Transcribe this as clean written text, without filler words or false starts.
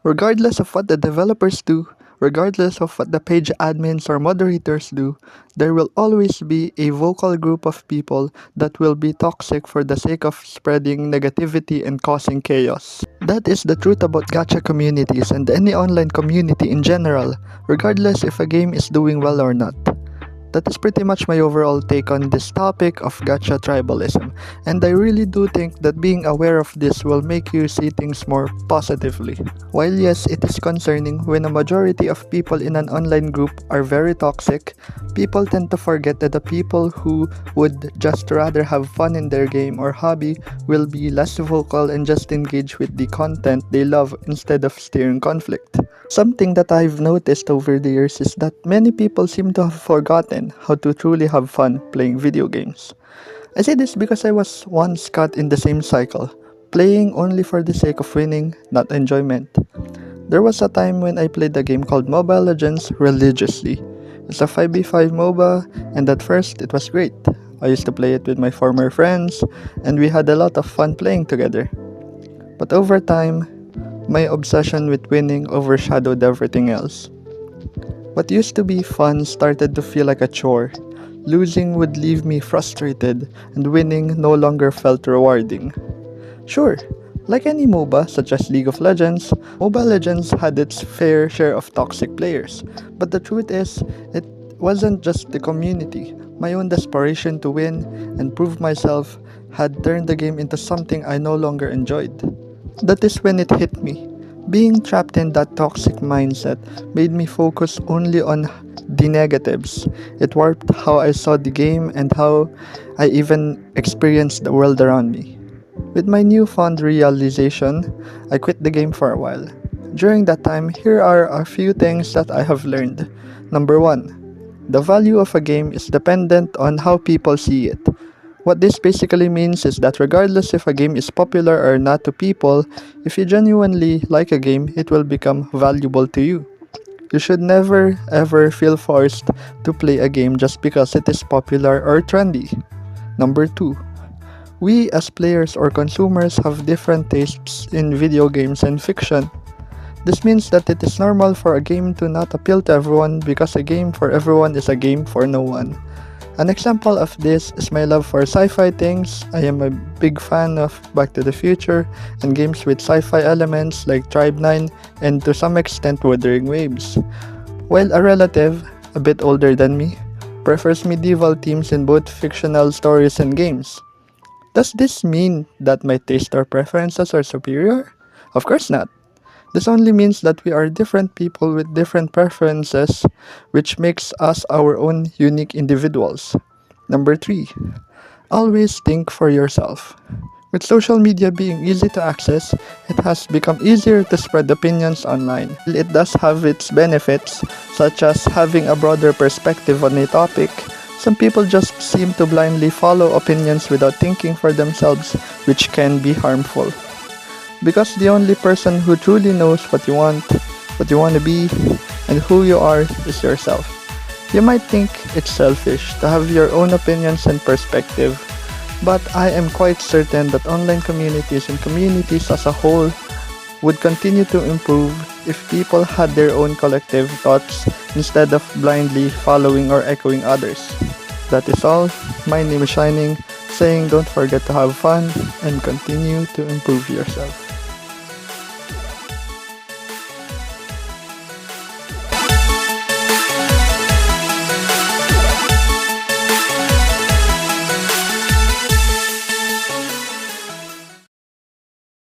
Regardless of what the developers do, regardless of what the page admins or moderators do, there will always be a vocal group of people that will be toxic for the sake of spreading negativity and causing chaos. That is the truth about gacha communities and any online community in general, regardless if a game is doing well or not. That is pretty much my overall take on this topic of gacha tribalism, and I really do think that being aware of this will make you see things more positively. While yes, it is concerning when a majority of people in an online group are very toxic, people tend to forget that the people who would just rather have fun in their game or hobby will be less vocal and just engage with the content they love instead of steering conflict. Something that I've noticed over the years is that many people seem to have forgotten how to truly have fun playing video games. I say this because I was once caught in the same cycle, playing only for the sake of winning, not enjoyment. There was a time when I played a game called Mobile Legends religiously. It's a 5v5 MOBA, and at first it was great. I used to play it with my former friends, and we had a lot of fun playing together. But over time, my obsession with winning overshadowed everything else. What used to be fun started to feel like a chore. Losing would leave me frustrated, and winning no longer felt rewarding. Sure, like any MOBA such as League of Legends, Mobile Legends had its fair share of toxic players. But the truth is, it wasn't just the community. My own desperation to win and prove myself had turned the game into something I no longer enjoyed. That is when it hit me. Being trapped in that toxic mindset made me focus only on the negatives. It warped how I saw the game and how I even experienced the world around me. With my newfound realization, I quit the game for a while. During that time, here are a few things that I have learned. Number 1. The value of a game is dependent on how people see it. What this basically means is that regardless if a game is popular or not to people, if you genuinely like a game, it will become valuable to you. You should never ever feel forced to play a game just because it is popular or trendy. Number 2. We as players or consumers have different tastes in video games and fiction. This means that it is normal for a game to not appeal to everyone because a game for everyone is a game for no one. An example of this is my love for sci-fi things. I am a big fan of Back to the Future and games with sci-fi elements like Tribe 9 and to some extent Wuthering Waves. While a relative, a bit older than me, prefers medieval themes in both fictional stories and games. Does this mean that my taste or preferences are superior? Of course not. This only means that we are different people with different preferences, which makes us our own unique individuals. Number 3. Always think for yourself. With social media being easy to access, it has become easier to spread opinions online. It does have its benefits, such as having a broader perspective on a topic. Some people just seem to blindly follow opinions without thinking for themselves, which can be harmful. Because the only person who truly knows what you want to be, and who you are is yourself. You might think it's selfish to have your own opinions and perspective, but I am quite certain that online communities and communities as a whole would continue to improve if people had their own collective thoughts instead of blindly following or echoing others. That is all. My name is Shining, saying don't forget to have fun and continue to improve yourself.